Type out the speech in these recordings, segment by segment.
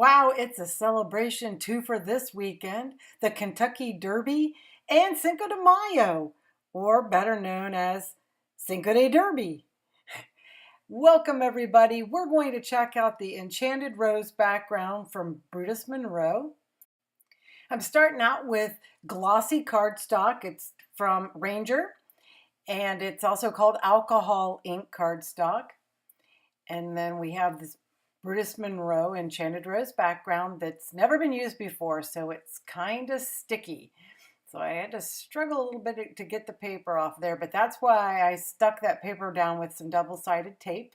Wow, it's a celebration too for this weekend, the Kentucky Derby and Cinco de Mayo, or better known as Cinco de Derby. Welcome everybody. We're going to check out the Enchanted Rose background from Brutus Monroe. I'm starting out with glossy cardstock. It's from Ranger, and it's also called alcohol ink cardstock. And then we have this Brutus Monroe Enchanted Rose background that's never been used before, so it's kind of sticky. So I had to struggle a little bit to get the paper off there, but that's why I stuck that paper down with some double-sided tape.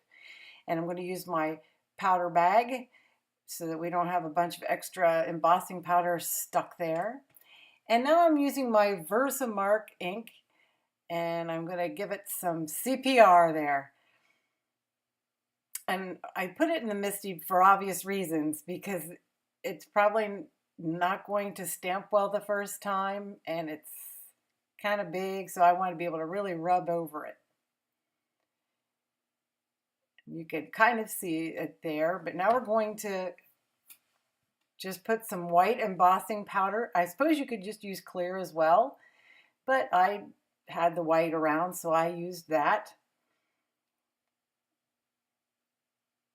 And I'm going to use my powder bag so that we don't have a bunch of extra embossing powder stuck there. And now I'm using my VersaMark ink, and I'm going to give it some CPR there. And I put it in the MISTI for obvious reasons, because it's probably not going to stamp well the first time, and it's kind of big, so I want to be able to really rub over it. You can kind of see it there, but now we're going to just put some white embossing powder. I suppose you could just use clear as well, but I had the white around, so I used that.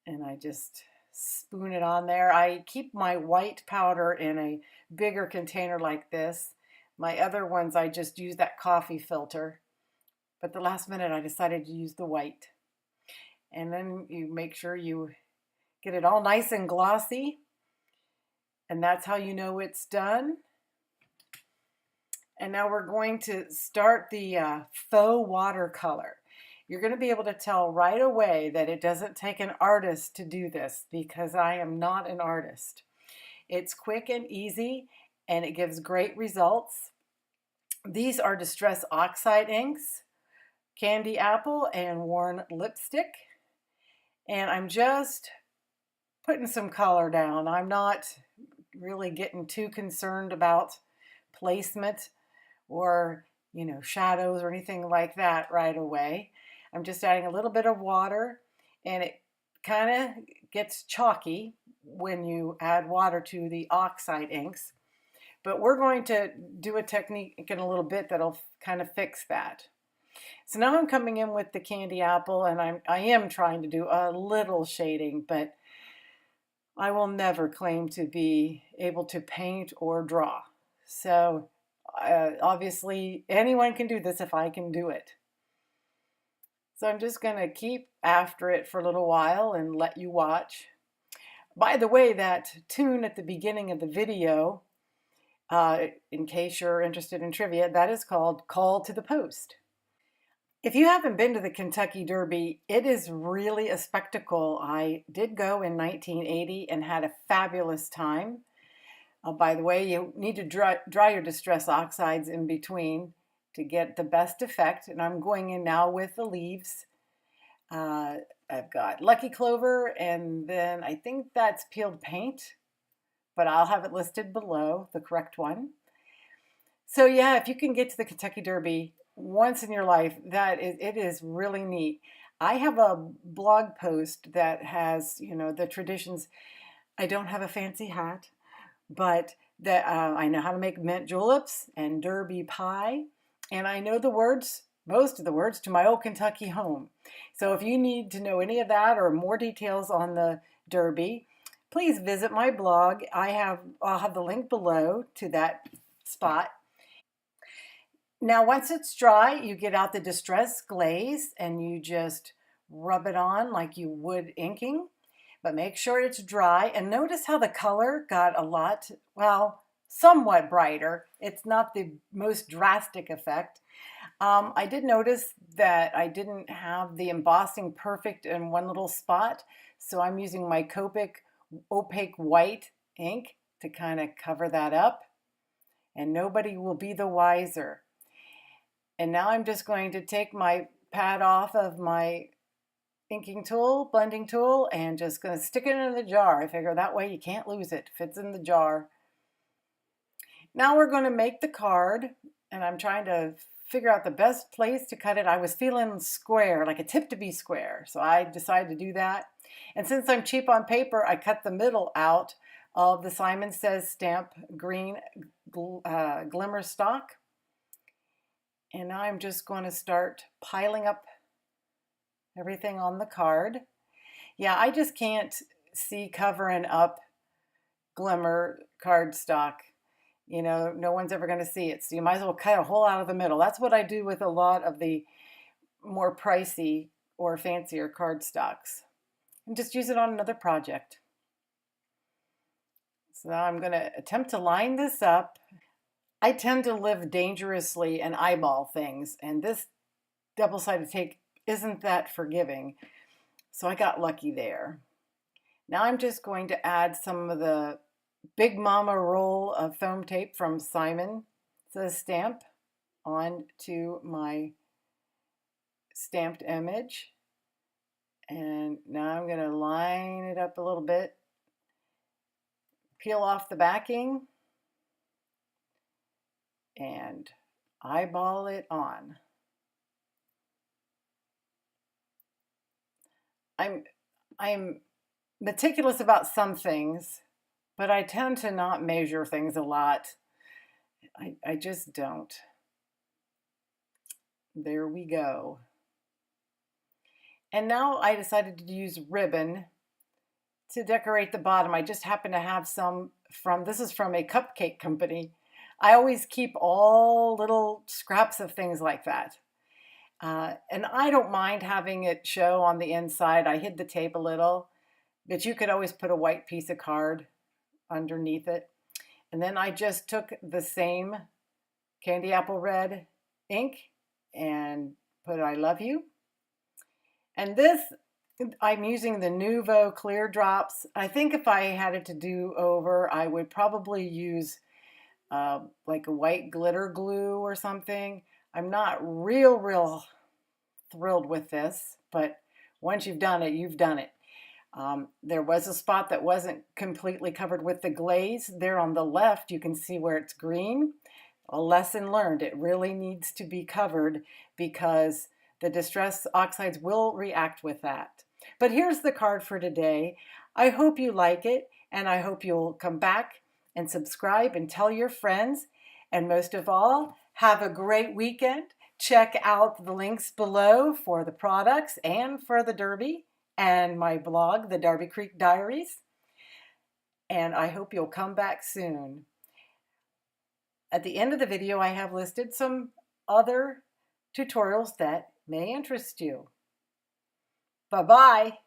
And I just spoon it on there. I keep my white powder in a bigger container like this. My other ones, I just use that coffee filter. But the last minute, I decided to use the white. And then you make sure you get it all nice and glossy. And that's how you know it's done. And now we're going to start the faux watercolor. You're going to be able to tell right away that it doesn't take an artist to do this, because I am not an artist. It's quick and easy, and it gives great results. These are Distress Oxide inks, Candy Apple, and Worn Lipstick. And I'm just putting some color down. I'm not really getting too concerned about placement or, shadows or anything like that right away. I'm just adding a little bit of water, and it kind of gets chalky when you add water to the oxide inks. But we're going to do a technique in a little bit that'll kind of fix that. So now I'm coming in with the Candy Apple, and I am trying to do a little shading, but I will never claim to be able to paint or draw. So obviously anyone can do this if I can do it. So I'm just going to keep after it for a little while and let you watch. By the way, that tune at the beginning of the video, in case you're interested in trivia, that is called Call to the Post. If you haven't been to the Kentucky Derby, it is really a spectacle. I did go in 1980 and had a fabulous time. By the way, you need to dry your Distress Oxides in between to get the best effect. And I'm going in now with the leaves. I've got Lucky Clover, and then I think that's peeled paint, but I'll have it listed below, the correct one. So yeah, if you can get to the Kentucky Derby once in your life, it is really neat. I have a blog post that has, the traditions. I don't have a fancy hat, but that I know how to make mint juleps and derby pie. And I know the words, most of the words, to my old Kentucky home. So if you need to know any of that or more details on the Derby, please visit my blog. I'll have the link below to that spot. Now, once it's dry, you get out the Distress Glaze and you just rub it on like you would inking. But make sure it's dry. And notice how the color got somewhat brighter. It's not the most drastic effect. I did notice that I didn't have the embossing perfect in one little spot, so I'm using my Copic opaque white ink to kind of cover that up, and nobody will be the wiser. And now I'm just going to take my pad off of my inking tool, blending tool, and just going to stick it in the jar. I figure that way you can't lose it. Fits in the jar. Now we're going to make the card, and I'm trying to figure out the best place to cut it. I was feeling square, like a tip to be square, so I decided to do that. And since I'm cheap on paper, I cut the middle out all of the Simon Says stamp green glimmer stock. And now I'm just going to start piling up everything on the card. Yeah, I just can't see covering up glimmer cardstock. You know, no one's ever going to see it. So you might as well cut a hole out of the middle. That's what I do with a lot of the more pricey or fancier cardstocks. And just use it on another project. So now I'm going to attempt to line this up. I tend to live dangerously and eyeball things, and this double-sided tape isn't that forgiving. So I got lucky there. Now I'm just going to add some of the Big Mama roll of foam tape from Simon Says stamp onto my stamped image. And now I'm going to line it up a little bit, peel off the backing, and eyeball it on. I'm meticulous about some things, but I tend to not measure things a lot. I just don't. There we go. And now I decided to use ribbon to decorate the bottom. I just happen to have some this is from a cupcake company. I always keep all little scraps of things like that. And I don't mind having it show on the inside. I hid the tape a little, but you could always put a white piece of card underneath it. And then I just took the same candy apple red ink and put I love you. And this, I'm using the Nuvo clear drops. I think if I had it to do over, I would probably use like a white glitter glue or something. I'm not real thrilled with this, but once you've done it, you've done it. There was a spot that wasn't completely covered with the glaze. There on the left, you can see where it's green. A lesson learned. It really needs to be covered because the Distress Oxides will react with that. But here's the card for today. I hope you like it, and I hope you'll come back and subscribe and tell your friends. And most of all, have a great weekend. Check out the links below for the products and for the Derby and my blog, the Darby Creek Diaries. And I hope you'll come back soon. At the end of the video, I have listed some other tutorials that may interest you. Bye-bye.